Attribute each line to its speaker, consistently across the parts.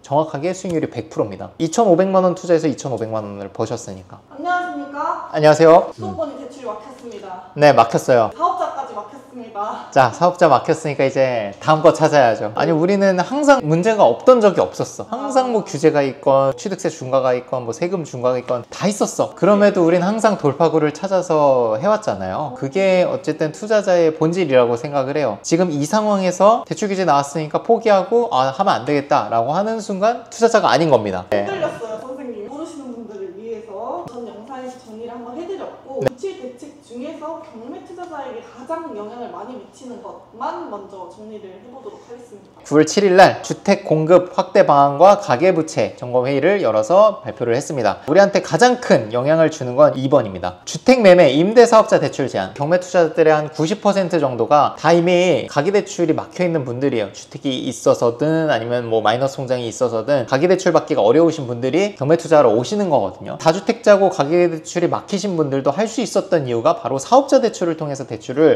Speaker 1: 정확하게 수익률이 100%입니다. 2,500만 원 투자해서 2,500만 원을 버셨으니까.
Speaker 2: 안녕하십니까?
Speaker 1: 안녕하세요.
Speaker 2: 수도권이 대출이 막혔습니다.
Speaker 1: 네, 막혔어요.
Speaker 2: 사업자까지 막혔습니다.
Speaker 1: 자, 사업자 막혔으니까 이제 다음 거 찾아야죠. 아니, 우리는 항상 문제가 없던 적이 없었어. 항상 뭐 규제가 있건 취득세 중과가 있건 뭐 세금 중과가 있건 다 있었어. 그럼에도 우리는 항상 돌파구를 찾아서 해왔잖아요. 그게 어쨌든 투자자의 본질이라고 생각을 해요. 지금 이 상황에서 대출 규제 나왔으니까 포기하고 하면 안 되겠다 라고 하는 순간 투자자가 아닌 겁니다.
Speaker 2: 흔들렸어요, 선생님. 모르시는 분들을 위해서 전 영상에서 정리를 한번 해드렸고, 부채 대책 중에서 경매 투자자에게 가장 영향을 많이 미치는 것만 먼저 정리를 해보도록 하겠습니다.
Speaker 1: 9월 7일날 주택 공급 확대 방안과 가계부채 점검회의를 열어서 발표를 했습니다. 우리한테 가장 큰 영향을 주는 건 2번입니다. 주택매매 임대사업자 대출 제한. 경매 투자자들의 한 90% 정도가 다 이미 가계대출이 막혀있는 분들이에요. 주택이 있어서든 아니면 뭐 마이너스 통장이 있어서든 가계대출 받기가 어려우신 분들이 경매 투자하러 오시는 거거든요. 다주택자고 가계대출이 막히신 분들도 할 수 있었던 이유가 바로 사업자 대출을 통해서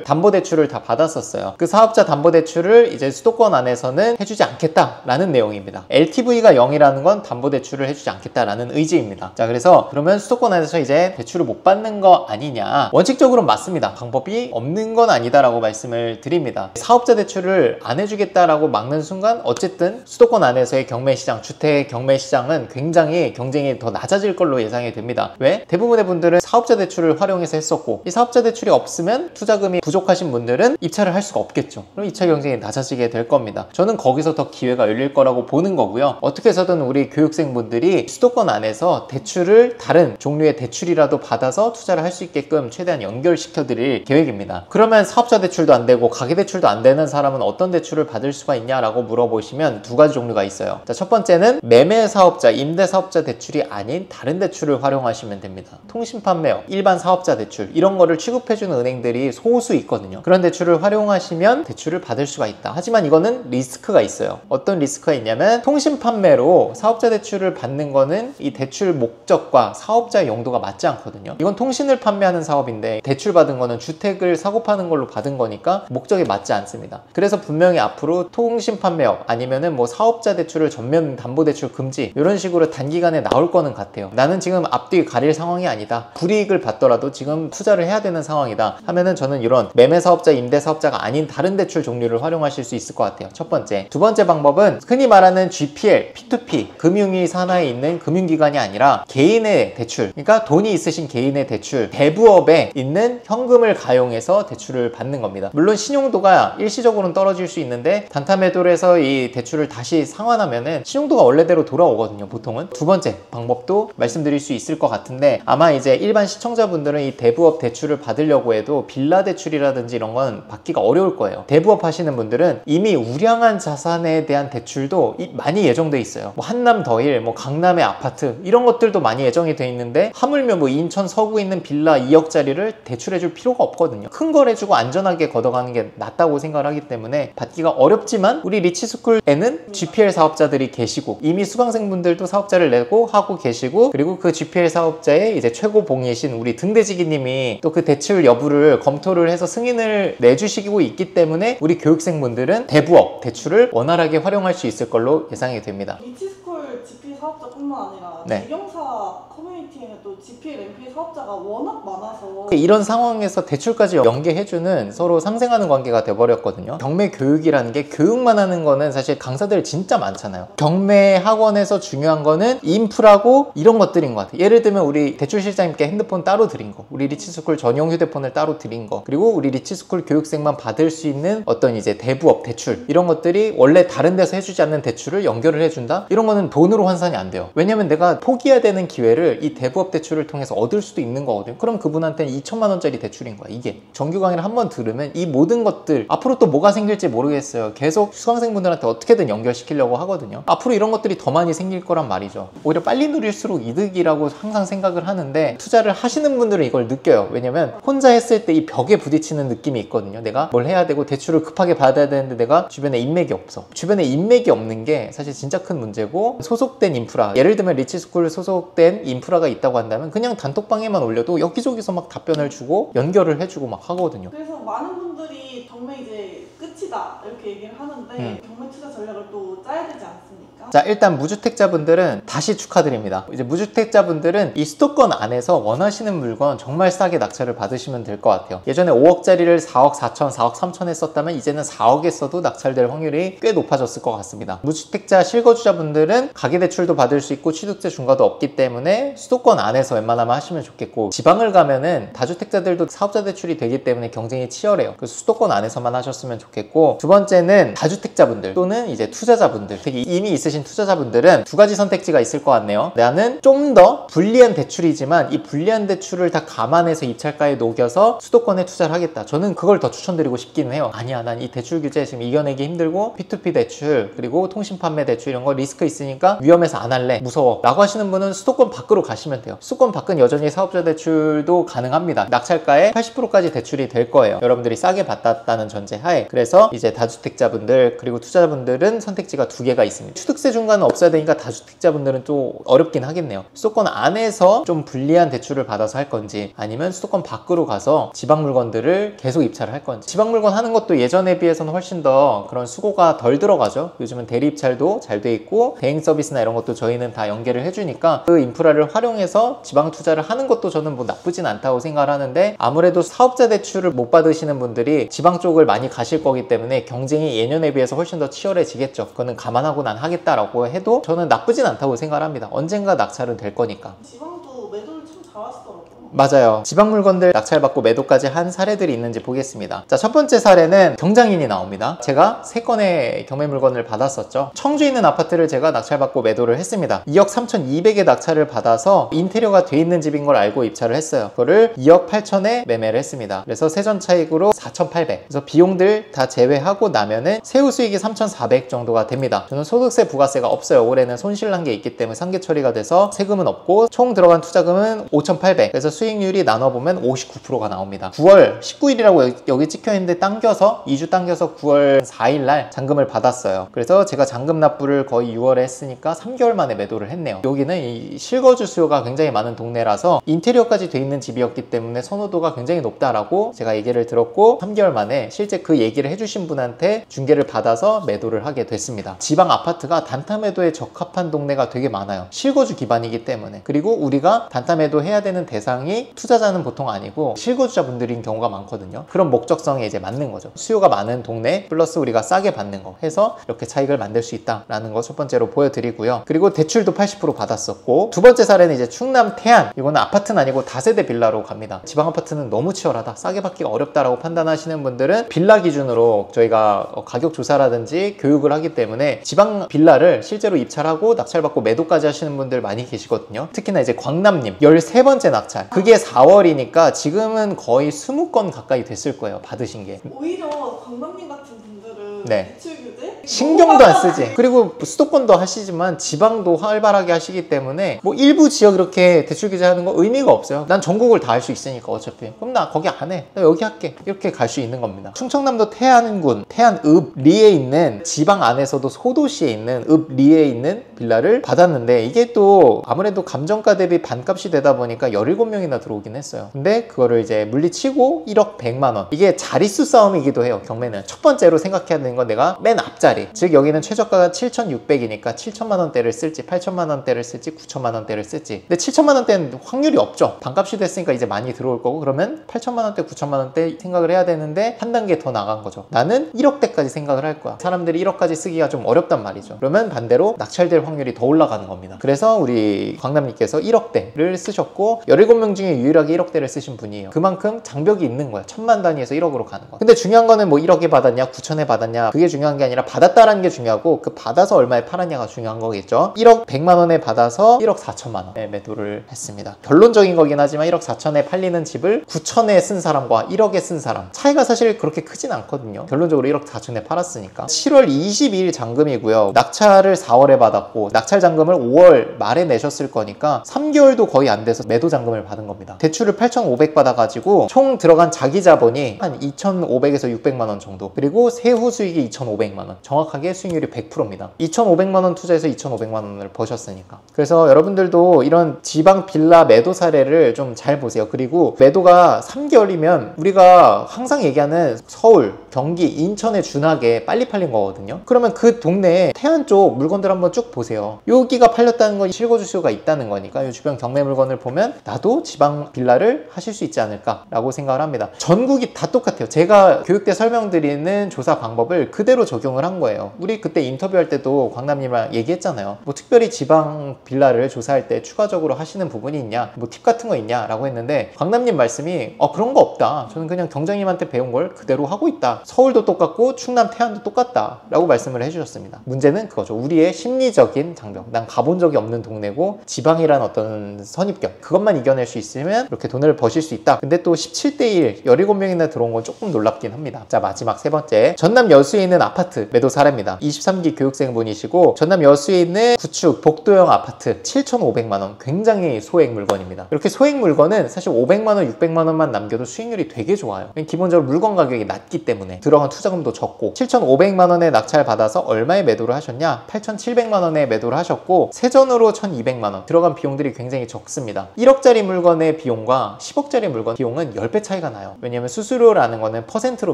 Speaker 1: 담보대출을 다 받았었어요. 그 사업자 담보대출을 이제 수도권 안에서는 해주지 않겠다라는 내용입니다. LTV가 0이라는 건 담보대출을 해주지 않겠다라는 의지입니다. 자, 그래서 그러면 수도권 안에서 이제 대출을 못 받는 거 아니냐? 원칙적으로는 맞습니다. 방법이 없는 건 아니다라고 말씀을 드립니다. 사업자 대출을 안 해주겠다라고 막는 순간 어쨌든 수도권 안에서의 경매시장, 주택 경매시장은 굉장히 경쟁이 더 낮아질 걸로 예상이 됩니다. 왜? 대부분의 분들은 사업자 대출을 활용해서 했었고, 이 사업자 대출이 없으면 투자금이 부족하신 분들은 입찰을 할 수가 없겠죠. 그럼 입찰 경쟁이 낮아지게 될 겁니다. 저는 거기서 더 기회가 열릴 거라고 보는 거고요. 어떻게 해서든 우리 교육생분들이 수도권 안에서 대출을 다른 종류의 대출이라도 받아서 투자를 할 수 있게끔 최대한 연결시켜 드릴 계획입니다. 그러면 사업자 대출도 안 되고 가계대출도 안 되는 사람은 어떤 대출을 받을 수가 있냐라고 물어보시면 두 가지 종류가 있어요. 자, 첫 번째는 매매사업자, 임대사업자 대출이 아닌 다른 대출을 활용하시면 됩니다. 통신판매업, 일반 사업자 대출 이런 거를 취급해주는 은행들이 소수 있거든요. 그런 대출을 활용하시면 대출을 받을 수가 있다. 하지만 이거는 리스크가 있어요. 어떤 리스크가 있냐면 통신판매로 사업자 대출을 받는 거는 이 대출 목적과 사업자의 용도가 맞지 않거든요. 이건 통신을 판매하는 사업인데 대출 받은 거는 주택을 사고 파는 걸로 받은 거니까 목적에 맞지 않습니다. 그래서 분명히 앞으로 통신판매업 아니면은 뭐 사업자 대출을 전면 담보대출 금지 이런 식으로 단기간에 나올 거는 같아요. 나는 지금 앞뒤 가릴 상황이 아니다. 불이익을 받더라도 지금 투자를 해야 되는 상황이다 하면은 저는 이런 매매사업자, 임대사업자가 아닌 다른 대출 종류를 활용하실 수 있을 것 같아요. 첫 번째. 두 번째 방법은 흔히 말하는 GPL, P2P 금융위 산하에 있는 금융기관이 아니라 개인의 대출, 그러니까 돈이 있으신 개인의 대출, 대부업에 있는 현금을 가용해서 대출을 받는 겁니다. 물론 신용도가 일시적으로는 떨어질 수 있는데 단타 매도를 해서 이 대출을 다시 상환하면은 신용도가 원래대로 돌아오거든요, 보통은. 두 번째 방법도 말씀드릴 수 있을 것 같은데, 아마 이제 일반 시청자분들은 이 대부업 대출을 받으려고 해도 빌라 대출이라든지 이런 건 받기가 어려울 거예요. 대부업 하시는 분들은 이미 우량한 자산에 대한 대출도 많이 예정돼 있어요. 뭐 한남 더힐, 뭐 강남의 아파트 이런 것들도 많이 예정이 돼 있는데 하물며 뭐 인천 서구에 있는 빌라 2억짜리를 대출해줄 필요가 없거든요. 큰 걸 해주고 안전하게 걷어가는 게 낫다고 생각을 하기 때문에 받기가 어렵지만, 우리 리치스쿨에는 GPL 사업자들이 계시고 이미 수강생분들도 사업자를 내고 하고 계시고, 그리고 그 GPL 사업자의 이제 최고봉이신 우리 등대지기님이 또 그 대출 여부를 검토를 해서 승인을 내주시고 있기 때문에 우리 교육생분들은 대부업 대출을 원활하게 활용할 수 있을 걸로 예상이 됩니다.
Speaker 2: 리치스쿨 GP 사업자뿐만 아니라
Speaker 1: 네.
Speaker 2: 대경사 커뮤니티에는 또 GPL, MPL 사업자가 워낙 많아서
Speaker 1: 이런 상황에서 대출까지 연계해주는 서로 상생하는 관계가 돼버렸거든요. 경매 교육이라는 게, 교육만 하는 거는 사실 강사들 진짜 많잖아요. 경매 학원에서 중요한 거는 인프라고 이런 것들인 것 같아요. 예를 들면 우리 대출실장님께 핸드폰 따로 드린 거, 우리 리치스쿨 전용 휴대폰을 따로 드린 거, 그리고 우리 리치스쿨 교육생만 받을 수 있는 어떤 이제 대부업 대출, 이런 것들이 원래 다른 데서 해주지 않는 대출을 연결을 해준다? 이런 거는 돈으로 환산이 안 돼요. 왜냐면 내가 포기해야 되는 기회를 이 대부업 대출을 통해서 얻을 수도 있는 거거든요. 그럼 그분한테는 2천만 원짜리 대출인 거야. 이게 정규 강의를 한번 들으면 이 모든 것들, 앞으로 또 뭐가 생길지 모르겠어요. 계속 수강생분들한테 어떻게든 연결시키려고 하거든요. 앞으로 이런 것들이 더 많이 생길 거란 말이죠. 오히려 빨리 누릴수록 이득이라고 항상 생각을 하는데, 투자를 하시는 분들은 이걸 느껴요. 왜냐면 혼자 했을 때 이 벽에 부딪히는 느낌이 있거든요. 내가 뭘 해야 되고 대출을 급하게 받아야 되는데 내가 주변에 인맥이 없어. 주변에 인맥이 없는 게 사실 진짜 큰 문제고, 소속된 인프라, 예를 들면 리치스쿨 소속된 인프라가 있다고 한다면 그냥 단톡방에만 올려도 여기저기서 막 답변을 주고 연결을 해주고 막 하거든요.
Speaker 2: 그래서 많은 분들이 경매 이제 끝이다 이렇게 얘기를 하는데 경매 투자 전략을 또 짜야 되지 않습니까?
Speaker 1: 자, 일단 무주택자분들은 다시 축하드립니다. 이제 무주택자분들은 이 수도권 안에서 원하시는 물건 정말 싸게 낙찰을 받으시면 될 것 같아요. 예전에 5억짜리를 4억 4천, 4억 3천에 썼다면 이제는 4억에 써도 낙찰될 확률이 꽤 높아졌을 것 같습니다. 무주택자 실거주자분들은 가계대출도 받을 수 있고 취득세 중과도 없기 때문에 수도권 안에서 웬만하면 하시면 좋겠고, 지방을 가면은 다주택자들도 사업자 대출이 되기 때문에 경쟁이 치열해요. 그래서 수도권 안에서만 하셨으면 좋겠고, 두 번째는 다주택자분들 또는 이제 투자자분들, 특히 이미 있으신 투자자분들은 두 가지 선택지가 있을 것 같네요. 나는 좀 더 불리한 대출이지만 이 불리한 대출을 다 감안해서 입찰가에 녹여서 수도권에 투자를 하겠다. 저는 그걸 더 추천드리고 싶긴 해요. 아니야, 난 이 대출 규제 지금 이겨내기 힘들고 P2P 대출 그리고 통신 판매 대출 이런 거 리스크 있으니까 위험해서 안 할래, 무서워 라고 하시는 분은 수도권 밖으로 가시면 돼요. 수도권 밖은 여전히 사업자 대출도 가능합니다. 낙찰가의 80%까지 대출이 될 거예요. 여러분들이 싸게 받았다는 전제 하에. 그래서 이제 다주택자분들 그리고 투자자분들은 선택지가 두 개가 있습니다. 취득세 중과는 없어야 되니까 다주택자분들은 또 어렵긴 하겠네요. 수도권 안에서 좀 불리한 대출을 받아서 할 건지, 아니면 수도권 밖으로 가서 지방 물건들을 계속 입찰을 할 건지. 지방 물건 하는 것도 예전에 비해서는 훨씬 더 그런 수고가 덜 들어가죠. 요즘은 대리 입찰도 잘 돼 있고 대행 서비스나 이런 것도 저희는 다 연계를 해주니까 그 인프라를 활용해서 지방 투자를 하는 것도 저는 뭐 나쁘진 않다고 생각을 하는데, 아무래도 사업자 대출을 못 받으시는 분들이 지방 쪽을 많이 가실 거기 때문에 경쟁이 예년에 비해서 훨씬 더 치열해지겠죠. 그거는 감안하고 난 하겠다라고 해도 저는 나쁘진 않다고 생각을 합니다. 언젠가 낙찰은 될 거니까.
Speaker 2: 지방도 매도를 참 잘하시더라고요.
Speaker 1: 맞아요. 지방 물건들 낙찰받고 매도까지 한 사례들이 있는지 보겠습니다. 자, 첫 번째 사례는 경장인이 나옵니다. 제가 3건의 경매 물건을 받았었죠. 청주에 있는 아파트를 제가 낙찰받고 매도를 했습니다. 2억 3,200에 낙찰을 받아서 인테리어가 돼 있는 집인 걸 알고 입찰을 했어요. 그거를 2억 8천에 매매를 했습니다. 그래서 세전 차익으로 4,800. 그래서 비용들 다 제외하고 나면은 세후 수익이 3,400 정도가 됩니다. 저는 소득세, 부가세가 없어요. 올해는 손실난 게 있기 때문에 상계 처리가 돼서 세금은 없고 총 들어간 투자금은 5,800. 그래서 수익률이 나눠보면 59%가 나옵니다. 9월 19일이라고 여기 찍혀있는데 당겨서 2주 당겨서 9월 4일날 잔금을 받았어요. 그래서 제가 잔금 납부를 거의 6월에 했으니까 3개월 만에 매도를 했네요. 여기는 이 실거주 수요가 굉장히 많은 동네라서 인테리어까지 돼 있는 집이었기 때문에 선호도가 굉장히 높다라고 제가 얘기를 들었고, 3개월 만에 실제 그 얘기를 해주신 분한테 중개를 받아서 매도를 하게 됐습니다. 지방 아파트가 단타 매도에 적합한 동네가 되게 많아요. 실거주 기반이기 때문에. 그리고 우리가 단타 매도 해야 되는 대상이 투자자는 보통 아니고 실거주자분들인 경우가 많거든요. 그런 목적성에 이제 맞는 거죠. 수요가 많은 동네 플러스 우리가 싸게 받는 거 해서 이렇게 차익을 만들 수 있다라는 거 첫 번째로 보여드리고요. 그리고 대출도 80% 받았었고, 두 번째 사례는 이제 충남 태안. 이거는 아파트는 아니고 다세대 빌라로 갑니다. 지방 아파트는 너무 치열하다, 싸게 받기가 어렵다라고 판단하시는 분들은 빌라 기준으로 저희가 가격 조사라든지 교육을 하기 때문에 지방 빌라를 실제로 입찰하고 낙찰받고 매도까지 하시는 분들 많이 계시거든요. 특히나 이제 광남님 13번째 낙찰. 그게 4월이니까 지금은 거의 20건 가까이 됐을 거예요, 받으신 게.
Speaker 2: 오히려 관광객 같은 분들은
Speaker 1: 네.
Speaker 2: 대출 규제?
Speaker 1: 신경도 안 쓰지. 그리고 수도권도 하시지만 지방도 활발하게 하시기 때문에 뭐 일부 지역 이렇게 대출 규제하는 거 의미가 없어요. 난 전국을 다 할 수 있으니까 어차피. 그럼 나 거기 안 해. 나 여기 할게. 이렇게 갈 수 있는 겁니다. 충청남도 태안군, 태안읍 리에 있는, 지방 안에서도 소도시에 있는 읍 리에 있는 빌라를 받았는데, 이게 또 아무래도 감정가 대비 반값이 되다 보니까 17명이나 들어오긴 했어요. 근데 그거를 이제 물리치고 1억 100만 원. 이게 자릿수 싸움이기도 해요. 경매는 첫 번째로 생각해야 되는 건 내가 맨 앞자리, 즉 여기는 최저가가 7,600이니까 7천만 원대를 쓸지 8천만 원대를 쓸지 9천만 원대를 쓸지. 근데 7천만 원대는 확률이 없죠. 반값이 됐으니까 이제 많이 들어올 거고, 그러면 8천만 원대 9천만 원대 생각을 해야 되는데 한 단계 더 나간 거죠. 나는 1억대까지 생각을 할 거야. 사람들이 1억까지 쓰기가 좀 어렵단 말이죠. 그러면 반대로 낙찰될 확률이 더 올라가는 겁니다. 그래서 우리 광남님께서 1억대를 쓰셨고 17명 중에 유일하게 1억대를 쓰신 분이에요. 그만큼 장벽이 있는 거야. 1000만 단위에서 1억으로 가는 거. 근데 중요한 거는 뭐 1억에 받았냐 9천에 받았냐 그게 중요한 게 아니라 받았다라는 게 중요하고, 그 받아서 얼마에 팔았냐가 중요한 거겠죠. 1억 100만 원에 받아서 1억 4천만 원에 매도를 했습니다. 결론적인 거긴 하지만 1억 4천에 팔리는 집을 9천에 쓴 사람과 1억에 쓴 사람 차이가 사실 그렇게 크진 않거든요. 결론적으로 1억 4천에 팔았으니까. 7월 22일 잔금이고요. 낙찰을 4월에 받았고 낙찰 잔금을 5월 말에 내셨을 거니까 3개월도 거의 안 돼서 매도 잔금을 받은 겁니다. 대출을 8,500 받아가지고 총 들어간 자기 자본이 한 2,500에서 600만 원 정도, 그리고 세후 수익이 2,500만 원. 정확하게 수익률이 100%입니다. 2,500만 원 투자해서 2,500만 원을 버셨으니까. 그래서 여러분들도 이런 지방 빌라 매도 사례를 좀 잘 보세요. 그리고 매도가 3개월이면 우리가 항상 얘기하는 서울, 경기, 인천에 준하게 빨리 팔린 거거든요. 그러면 그 동네에 태안 쪽 물건들 한번 쭉 보세요. 여기가 팔렸다는 건 실거주 수요가 있다는 거니까 이 주변 경매 물건을 보면 나도 지방 빌라를 하실 수 있지 않을까 라고 생각을 합니다. 전국이 다 똑같아요. 제가 교육때 설명드리는 조사 방법을 그대로 적용을 한 거예요. 우리 그때 인터뷰할 때도 광남님이랑 얘기했잖아요. 뭐 특별히 지방 빌라를 조사할 때 추가적으로 하시는 부분이 있냐, 뭐 팁 같은 거 있냐 라고 했는데 광남님 말씀이 그런 거 없다. 저는 그냥 경장님한테 배운 걸 그대로 하고 있다. 서울도 똑같고 충남 태안도 똑같다 라고 말씀을 해주셨습니다. 문제는 그거죠. 우리의 심리적인 장벽. 난 가본 적이 없는 동네고 지방이란 어떤 선입견, 그것만 이겨낼 수 있으면 이렇게 돈을 버실 수 있다. 근데 또 17대1 17명이나 들어온 건 조금 놀랍긴 합니다. 자, 마지막 세 번째, 전남 여수에 있는 아파트 매도 사례입니다. 23기 교육생분이시고 전남 여수에 있는 구축 복도형 아파트 7,500만원, 굉장히 소액 물건입니다. 이렇게 소액 물건은 사실 500만원 600만원만 남겨도 수익률이 되게 좋아요. 기본적으로 물건 가격이 낮기 때문에 들어간 투자금도 적고 7,500만원에 낙찰 받아서 얼마에 매도를 하셨냐? 8,700만원에 매도를 하셨고 세전으로 1,200만원, 들어간 비용들이 굉장히 적습니다. 1억짜리 물건의 비용과 10억짜리 물건 비용은 10배 차이가 나요. 왜냐면 수수료라는 거는 퍼센트로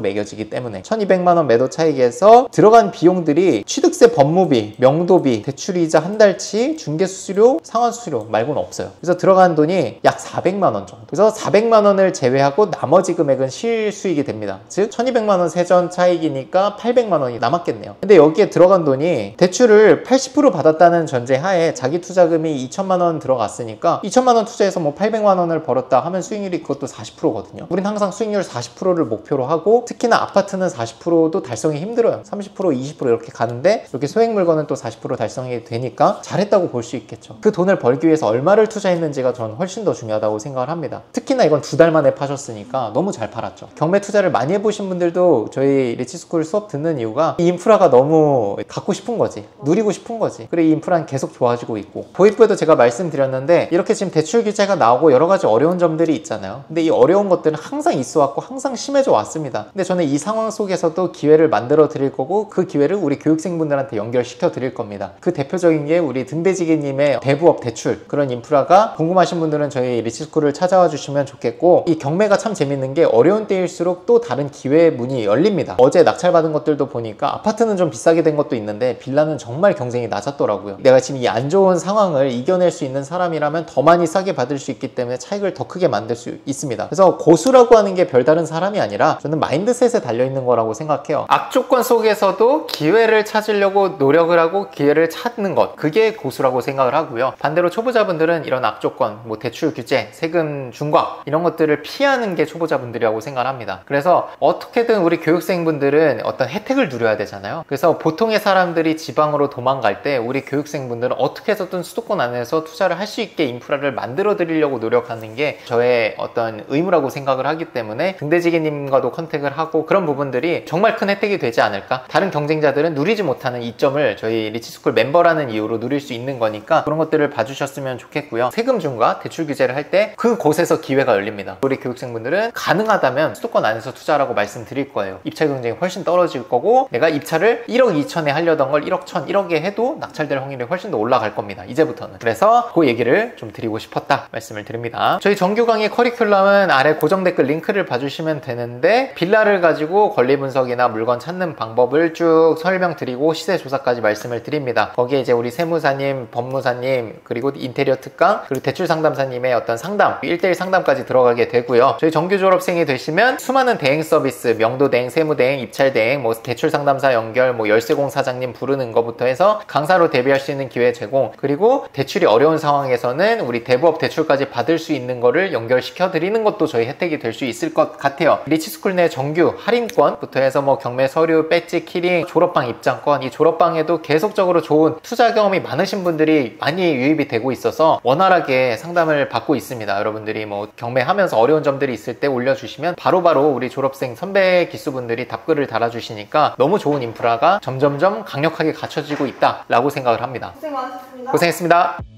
Speaker 1: 매겨지기 때문에 1,200만원 매도 차익에서 들어간 비용들이 취득세, 법무비, 명도비, 대출이자 한 달치, 중개수수료, 상환수수료 말고는 없어요. 그래서 들어간 돈이 약 400만원 정도. 그래서 400만원을 제외하고 나머지 금액은 실수익이 됩니다. 즉 1,200만원 세전 차익이니까 800만원이 남았겠네요. 근데 여기에 들어간 돈이 대출을 80% 받았다는 전제하에 자기 투자금이 2천만원 들어갔으니까 2천만원 투자해서 뭐 800만원을 벌었다 하면 수익률이 그것도 40%거든요. 우린 항상 수익률 40%를 목표로 하고 특히나 아파트는 40%도 달성이 힘들어요. 30%, 20% 이렇게 가는데 이렇게 소액 물건은 또 40% 달성이 되니까 잘했다고 볼 수 있겠죠. 그 돈을 벌기 위해서 얼마를 투자했는지가 저는 훨씬 더 중요하다고 생각을 합니다. 특히나 이건 2달 만에 파셨으니까 너무 잘 팔았죠. 경매 투자를 많이 해보신 분들도 저희 리치스쿨 수업 듣는 이유가 이 인프라가 너무 갖고 싶은 거지, 누리고 싶은 거지. 그래 이 인프라는 계속 좋아지고 있고, 보입부에도 제가 말씀드렸는데 이렇게 지금 대출 규제가 나오고 여러 가지 어려운 점들이 있잖아요. 근데 이 어려운 것들은 항상 있어 왔고 항상 심해져 왔습니다. 근데 저는 이 상황 속에서도 기회를 만들어 드릴 거고 그 기회를 우리 교육생분들한테 연결시켜 드릴 겁니다. 그 대표적인 게 우리 등대지기님의 대부업 대출, 그런 인프라가 궁금하신 분들은 저희 리치스쿨을 찾아와 주시면 좋겠고, 이 경매가 참 재밌는 게 어려운 때일수록 또 다른 기회의 문이 열립니다. 어제 낙찰받은 것들도 보니까 아파트는 좀 비싸게 된 것도 있는데 빌라는 정말 경쟁이 낮았더라고요. 내가 지금 이 안 좋은 상황을 이겨낼 수 있는 사람이라면 더 많이 싸게 받을 수 있기 때문에 차익을 더 크게 만들 수 있습니다. 그래서 고수라고 하는 게 별다른 사람이 아니라 저는 마인드셋에 달려있는 거라고 생각해요. 악조건 속에서도 기회를 찾으려고 노력을 하고 기회를 찾는 것, 그게 고수라고 생각을 하고요. 반대로 초보자분들은 이런 악조건, 뭐 대출 규제, 세금 중과 이런 것들을 피하는 게 초보자분들이라고 생각을 합니다. 그래서 어떻게든 우리 교육생분들은 어떤 혜택을 누려야 되잖아요. 그래서 보통의 사람들이 지방으로 도망갈 때 우리 교육생분들은 어떻게 해서든 수도권 안에서 투자를 할 수 있게 인프라를 만들어 드리려고 노력하는 게 저의 어떤 의무라고 생각을 하기 때문에 등대지기님과도 컨택을 하고 그런 부분들이 정말 큰 혜택이 되지 않을까. 다른 경쟁자들은 누리지 못하는 이점을 저희 리치스쿨 멤버라는 이유로 누릴 수 있는 거니까 그런 것들을 봐주셨으면 좋겠고요. 세금 중과 대출 규제를 할 때 그곳에서 기회가 열립니다. 우리 교육생분들은 가능하다면 수도권 안에서 투자라고 말씀드릴 거예요. 입찰 경쟁이 훨씬 떨어질 거고 내가 입찰을 1억 2천에 하려던 걸 1억 1천, 1억에 해도 낙찰될 확률이 훨씬 더 올라갈 겁니다. 이제부터는. 그래서 그 얘기를 좀 드리고 싶었다 말씀을 드립니다. 저희 정규 강의 커리큘럼은 아래 고정 댓글 링크를 봐주시면 되는데 빌라를 가지고 권리 분석이나 물건 찾는 방법을 쭉 설명드리고 시세 조사까지 말씀을 드립니다. 거기에 이제 우리 세무사님, 법무사님, 그리고 인테리어 특강, 그리고 대출 상담사님의 어떤 상담, 1대1 상담까지 들어가게 되고요. 저희 정규 졸업생이 되시면 수많은 대행 서비스, 명도 대행, 세무 대행, 입찰 대행, 뭐 대출 상담사 연결, 뭐 열쇠공 사장님 부르는 것부터 해서 강사로 데뷔할 수 있는 기회 제공, 그리고 대출이 어려운 상황에서는 우리 대부업 대출까지 받을 수 있는 거를 연결시켜 드리는 것도 저희 혜택이 될 수 있을 것 같아요. 리치스쿨 내 정규 할인권부터 해서 뭐 경매 서류, 배지, 키링, 졸업방 입장권, 이 졸업방에도 계속적으로 좋은 투자 경험이 많으신 분들이 많이 유입이 되고 있어서 원활하게 상담을 받고 있습니다. 여러분들이 뭐 경매하면서 어려운 점들이 있을 때 올려주시면 바로바로 우리 졸업생 선배 기수분들이 답글을 달아주시니까 너무 좋은 인프라가 점점점 강력하게 갖춰지고 있다라고 생각을 합니다.
Speaker 2: 고생 많으셨습니다.
Speaker 1: 고생했습니다.